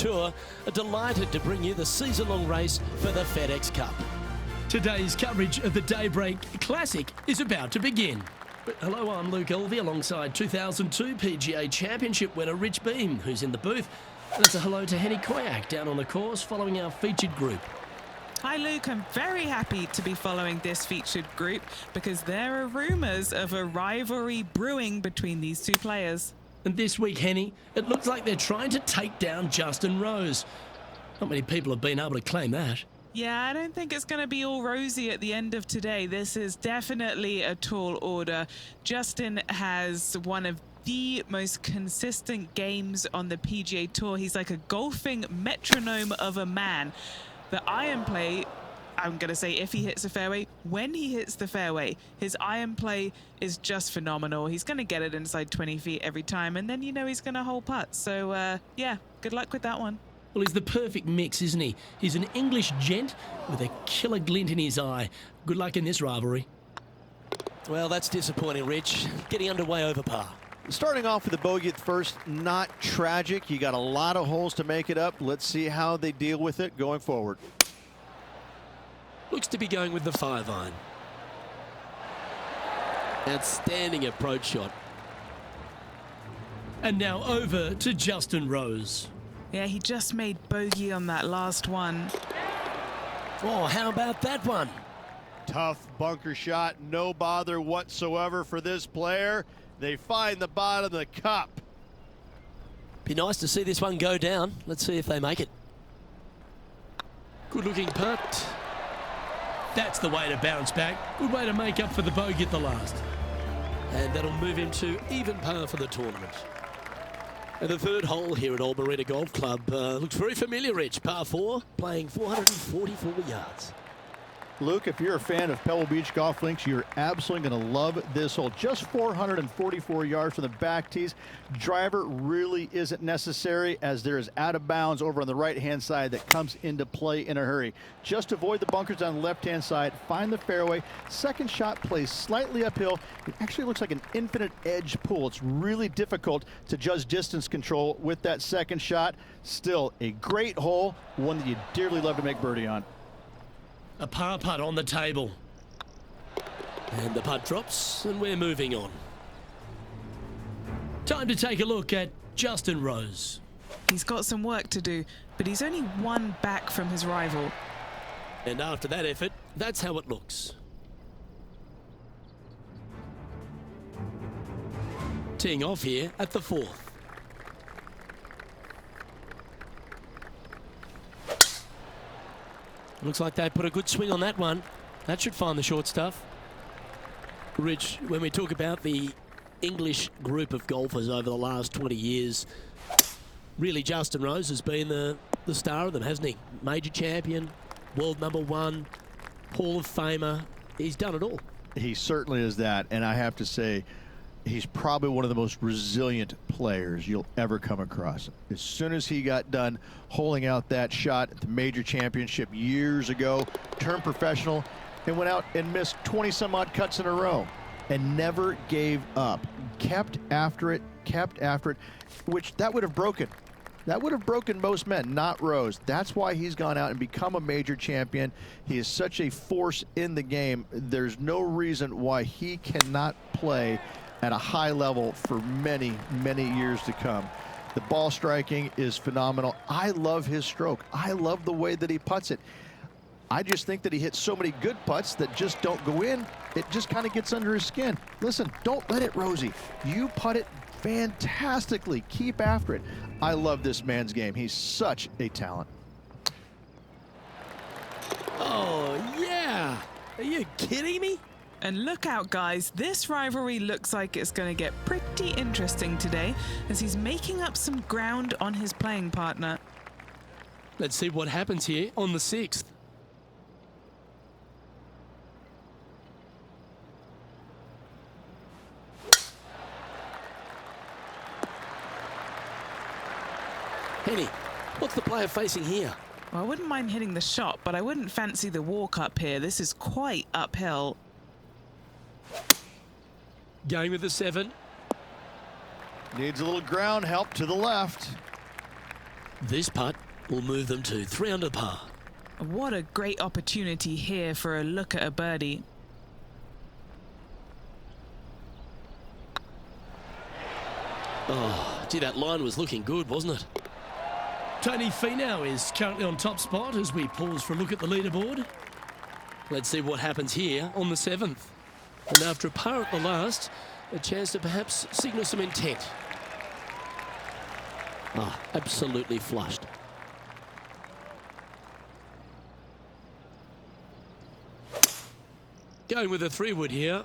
Tour are delighted to bring you the season-long race for the FedEx Cup. Today's coverage of the Daybreak Classic is about to begin. Hello, I'm Luke Elvey alongside 2002 PGA Championship winner Rich Beam, who's in the booth. And it's a hello to Henny Koyak down on the course following our featured group. Hi Luke, I'm very happy to be following this featured group because there are rumours of a rivalry brewing between these two players. And this week, Henny, it looks like they're trying to take down Justin Rose. Not many people have been able to claim that. Yeah, I don't think it's going to be all rosy at the end of today. This is definitely a tall order. Justin has one of the most consistent games on the PGA Tour. He's like a golfing metronome of a man. The iron play, I'm going to say if he hits the fairway, when he hits the fairway, his iron play is just phenomenal. He's going to get it inside 20 feet every time, and then you know he's going to hole putt. So, yeah, good luck with that one. Well, he's the perfect mix, isn't he? He's an English gent with a killer glint in his eye. Good luck in this rivalry. Well, that's disappointing, Rich. Getting underway over par. Starting off with a bogey at first, not tragic. You got a lot of holes to make it up. Let's see how they deal with it going forward. Looks to be going with the 5-iron. Outstanding approach shot. And now over to Justin Rose. Yeah, he just made bogey on that last one. Oh, how about that one? Tough bunker shot, no bother whatsoever for this player. They find the bottom of the cup. Be nice to see this one go down. Let's see if they make it. Good looking putt. That's the way to bounce back. Good way to make up for the bogey at the last. And that'll move him to even par for the tournament. And the third hole here at Old Marina Golf Club looks very familiar, Rich. Par 4, playing 444 yards. Luke, if you're a fan of Pebble Beach Golf Links, you're absolutely going to love this hole. Just 444 yards from the back tees. Driver really isn't necessary as there is out of bounds over on the right-hand side that comes into play in a hurry. Just avoid the bunkers on the left-hand side. Find the fairway. Second shot plays slightly uphill. It actually looks like an infinite edge pool. It's really difficult to judge distance control with that second shot. Still a great hole, one that you dearly love to make birdie on. A par putt on the table. And the putt drops, and we're moving on. Time to take a look at Justin Rose. He's got some work to do, but he's only one back from his rival. And after that effort, that's how it looks. Teeing off here at the 4th. Looks like they put a good swing on that one. That should find the short stuff. Rich, when we talk about the English group of golfers over the last 20 years, really Justin Rose has been the star of them, hasn't he? Major champion, world #1, Hall of Famer. He's done it all. He certainly is that, and I have to say, he's probably one of the most resilient players you'll ever come across. As soon as he got done holing out that shot at the major championship years ago, turned professional and went out and missed 20 some odd cuts in a row and never gave up. Kept after it, which that would have broken. That would have broken most men, not Rose. That's why he's gone out and become a major champion. He is such a force in the game. There's no reason why he cannot play at a high level for many, many years to come. The ball striking is phenomenal. I love his stroke. I love the way that he putts it. I just think that he hits so many good putts that just don't go in. It just kind of gets under his skin. Listen, don't let it, Rosie. You putt it fantastically. Keep after it. I love this man's game. He's such a talent. Oh, yeah. Are you kidding me? And look out, guys. This rivalry looks like it's going to get pretty interesting today as he's making up some ground on his playing partner. Let's see what happens here on the 6th. Henny, what's the player facing here? Well, I wouldn't mind hitting the shot, but I wouldn't fancy the walk up here. This is quite uphill. Going with the 7. Needs a little ground help to the left. This putt will move them to 3 under par. What a great opportunity here for a look at a birdie. Oh, gee, that line was looking good, wasn't it? Tony Finau is currently on top spot as we pause for a look at the leaderboard. Let's see what happens here on the 7th. And after a par at the last, a chance to perhaps signal some intent. Ah, absolutely flushed. Going with a 3-wood here.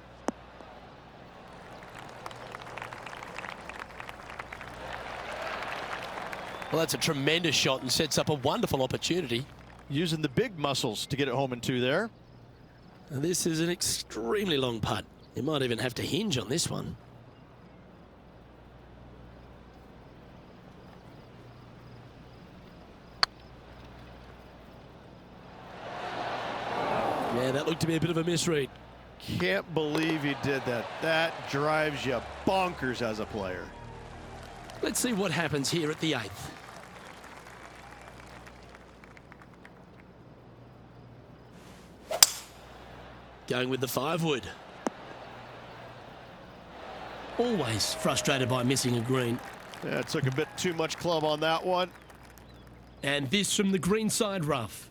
Well, that's a tremendous shot and sets up a wonderful opportunity. Using the big muscles to get it home in 2 there. And this is an extremely long putt. You might even have to hinge on this one. Yeah, that looked to be a bit of a misread. Can't believe he did that. That drives you bonkers as a player. Let's see what happens here at the 8th. Going with the 5-wood. Always frustrated by missing a green. Yeah, it took a bit too much club on that one. And this from the greenside rough.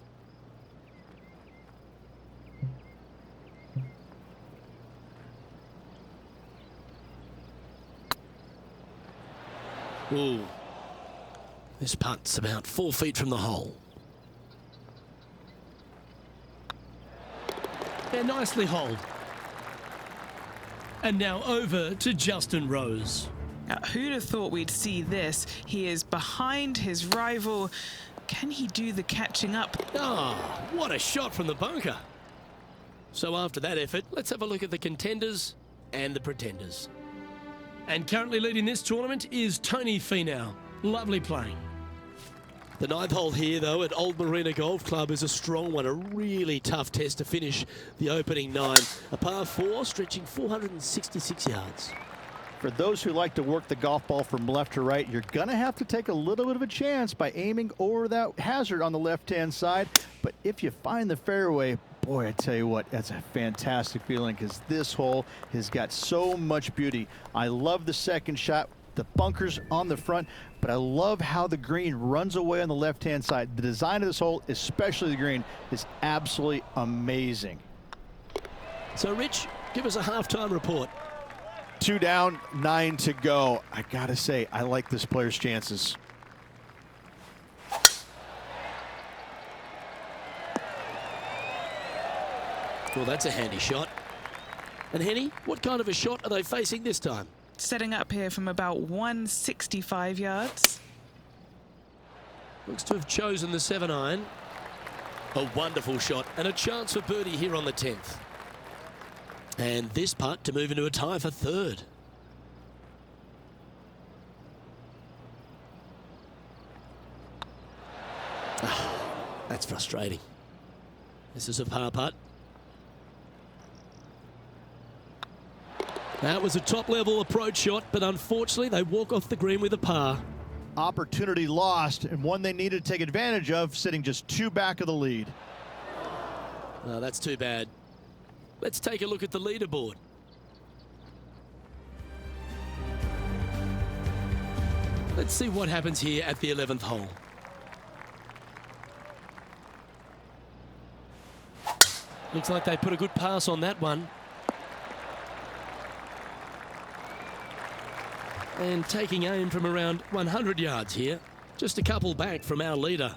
Ooh. This putt's about 4 feet from the hole. Yeah, nicely holed. And now over to Justin Rose. Now, who'd have thought we'd see this? He is behind his rival. Can he do the catching up? Ah, what a shot from the bunker. So after that effort, let's have a look at the contenders and the pretenders. And currently leading this tournament is Tony Finau. Lovely playing. The 9th hole here, though, at Old Marina Golf Club is a strong one, a really tough test to finish the opening 9. A par 4 stretching 466 yards. For those who like to work the golf ball from left to right, you're going to have to take a little bit of a chance by aiming over that hazard on the left-hand side. But if you find the fairway, boy, I tell you what, that's a fantastic feeling because this hole has got so much beauty. I love the second shot, the bunkers on the front, but I love how the green runs away on the left-hand side. The design of this hole, especially the green, is absolutely amazing. So, Rich, give us a halftime report. 2 down, 9 to go. I gotta say, I like this player's chances. Well, that's a handy shot. And Henny, what kind of a shot are they facing this time? Setting up here from about 165 yards. Looks to have chosen the 7-iron. A wonderful shot and a chance for birdie here on the 10th. And this putt to move into a tie for 3rd. That's frustrating. This is a par putt. That was a top-level approach shot, but unfortunately they walk off the green with a par. Opportunity lost, and one they needed to take advantage of, sitting just 2 back of the lead. Oh, that's too bad. Let's take a look at the leaderboard. Let's see what happens here at the 11th hole. Looks like they put a good pass on that one. And taking aim from around 100 yards here. Just a couple back from our leader.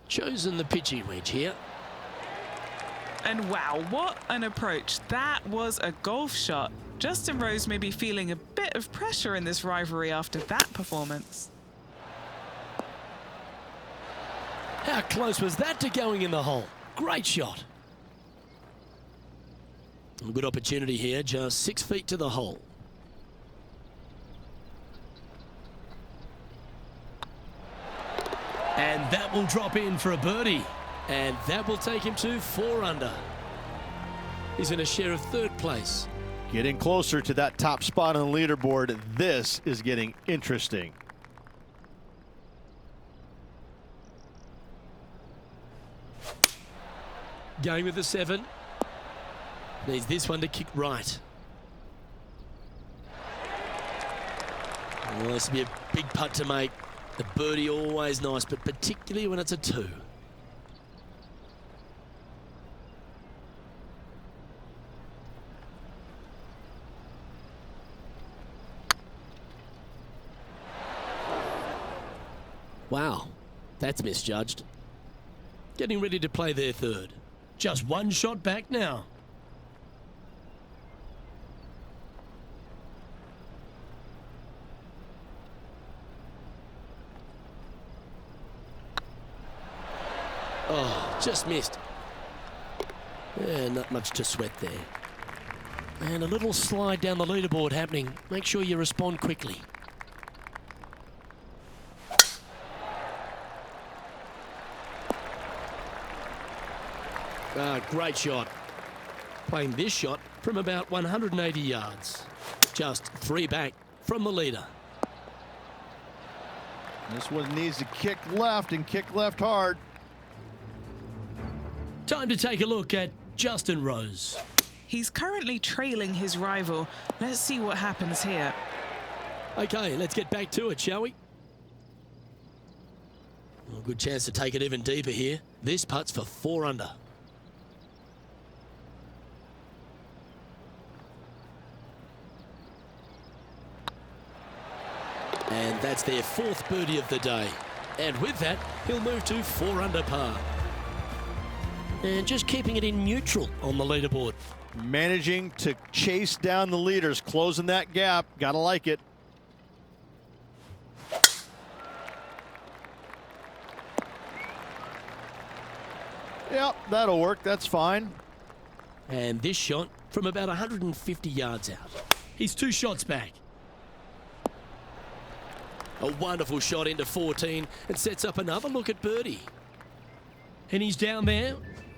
Chosen the pitching wedge here. And wow, what an approach. That was a golf shot. Justin Rose may be feeling a bit of pressure in this rivalry after that performance. How close was that to going in the hole? Great shot. A good opportunity here, just 6 feet to the hole. And that will drop in for a birdie. And that will take him to 4 under. He's in a share of 3rd place. Getting closer to that top spot on the leaderboard. This is getting interesting. Going with the 7. Needs this one to kick right. Well, this will be a big putt to make. The birdie always nice, but particularly when it's a 2. Wow, that's misjudged. Getting ready to play their 3rd. Just one shot back now. Oh, just missed. Yeah, not much to sweat there. And a little slide down the leaderboard happening. Make sure you respond quickly. Ah, great shot. Playing this shot from about 180 yards. Just 3 back from the leader. This one needs to kick left and kick left hard. Time to take a look at Justin Rose. He's currently trailing his rival. Let's see what happens here. Okay, let's get back to it, shall we? Well, good chance to take it even deeper here. This putt's for 4 under. And that's their 4th birdie of the day. And with that, he'll move to 4 under par. And just keeping it in neutral on the leaderboard. Managing to chase down the leaders, closing that gap. Gotta like it. Yep, that'll work. That's fine. And this shot from about 150 yards out. He's 2 shots back. A wonderful shot into 14 and sets up another look at birdie. And he's down there.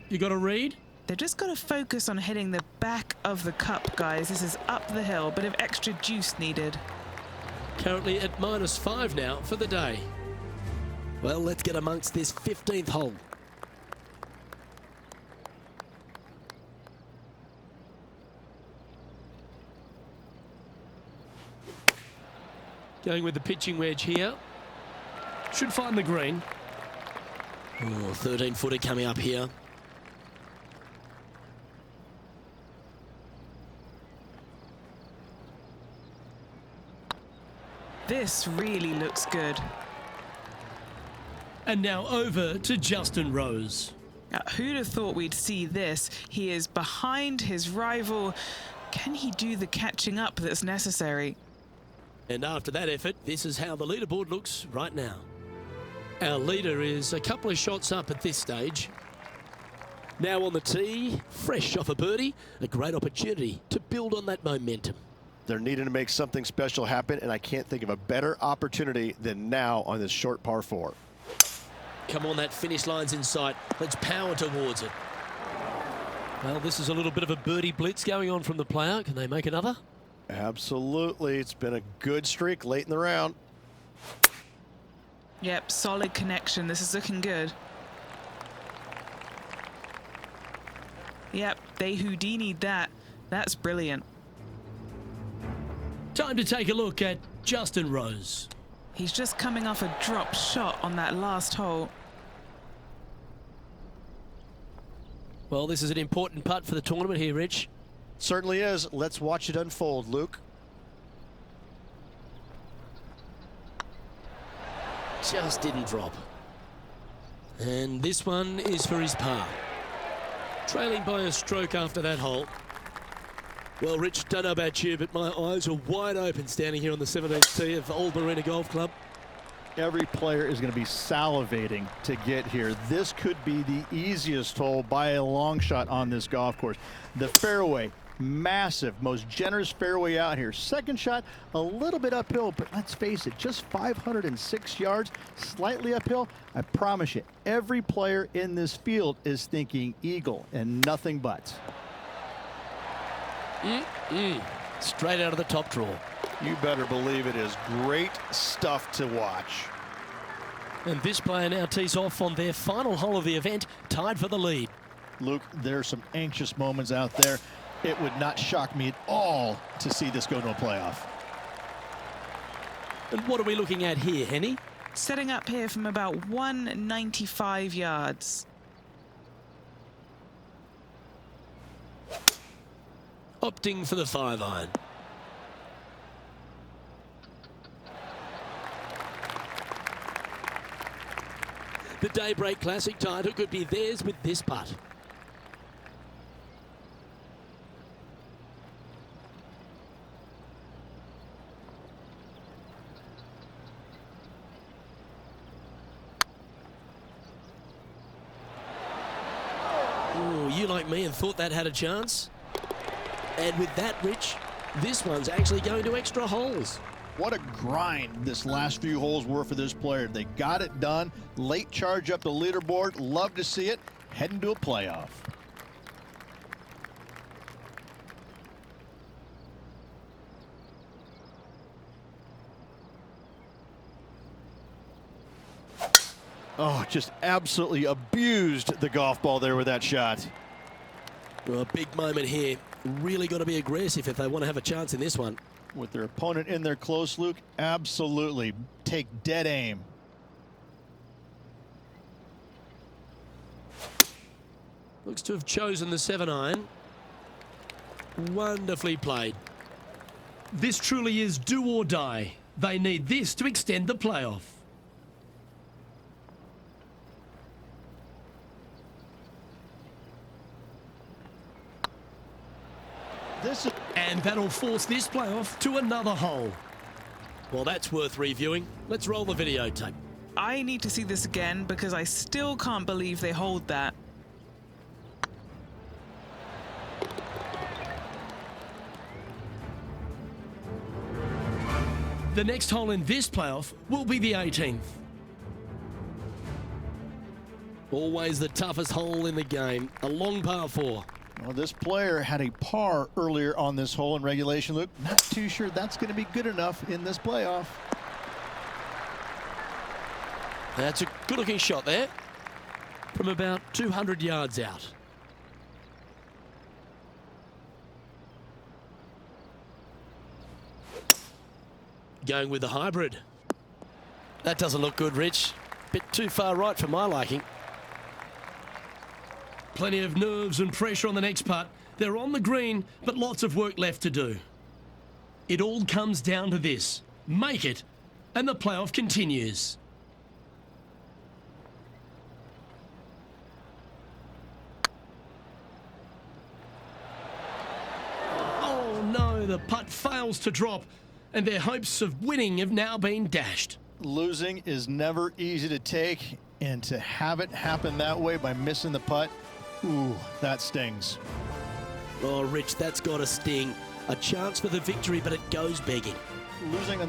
You got a read? They've just got to focus on hitting the back of the cup, guys. This is up the hill, bit of extra juice needed. Currently at -5 now for the day. Well, let's get amongst this 15th hole. Going with the pitching wedge here. Should find the green. Oh, 13-footer coming up here. This really looks good. And now over to Justin Rose. Who'd have thought we'd see this? He is behind his rival. Can he do the catching up that's necessary? And after that effort, this is how the leaderboard looks right now. Our leader is a couple of shots up at this stage. Now on the tee, fresh off a birdie, a great opportunity to build on that momentum. They're needing to make something special happen, and I can't think of a better opportunity than now on this short par 4. Come on, that finish line's in sight. Let's power towards it. Well, this is a little bit of a birdie blitz going on from the player. Can they make another? Absolutely. It's been a good streak late in the round. Yep, solid connection. This is looking good. Yep, they Houdini'd that. That's brilliant. Time to take a look at Justin Rose. He's just coming off a drop shot on that last hole. Well, this is an important putt for the tournament here, Rich. Certainly is. Let's watch it unfold, Luke. Just didn't drop. And this one is for his par. Trailing by a stroke after that hole. Well, Rich, don't know about you, but my eyes are wide open standing here on the 17th tee of Old Marina Golf Club. Every player is going to be salivating to get here. This could be the easiest hole by a long shot on this golf course. The fairway, massive, most generous fairway out here. Second shot, a little bit uphill, but let's face it, just 506 yards, slightly uphill. I promise you, every player in this field is thinking eagle and nothing but. Straight out of the top drawer. You better believe it is great stuff to watch. And this player now tees off on their final hole of the event, tied for the lead. Luke, there are some anxious moments out there. It would not shock me at all to see this go to a playoff. And what are we looking at here, Henny? Setting up here from about 195 yards. Opting for the 5-iron. The Daybreak Classic title could be theirs with this putt. Oh, you like me and thought that had a chance? And with that, Rich, this one's actually going to extra holes. What a grind this last few holes were for this player. They got it done. Late charge up the leaderboard. Love to see it. Heading to a playoff. Oh, just absolutely abused the golf ball there with that shot. Well, a big moment here. Really got to be aggressive if they want to have a chance in this one. With their opponent in there close, Luke, absolutely take dead aim. Looks to have chosen the 7-iron. Wonderfully played. This truly is do or die. They need this to extend the playoff. And that'll force this playoff to another hole. Well, that's worth reviewing. Let's roll the videotape. I need to see this again because I still can't believe they hold that. The next hole in this playoff will be the 18th. Always the toughest hole in the game. A long par 4. Well, this player had a par earlier on this hole in regulation, Luke. Not too sure that's going to be good enough in this playoff. That's a good-looking shot there. From about 200 yards out. Going with the hybrid. That doesn't look good, Rich. Bit too far right for my liking. Plenty of nerves and pressure on the next putt. They're on the green, but lots of work left to do. It all comes down to this. Make it, and the playoff continues. Oh no, the putt fails to drop, and their hopes of winning have now been dashed. Losing is never easy to take, and to have it happen that way by missing the putt, ooh, that stings. Oh, Rich, that's got to sting. A chance for the victory, but it goes begging. Losing on the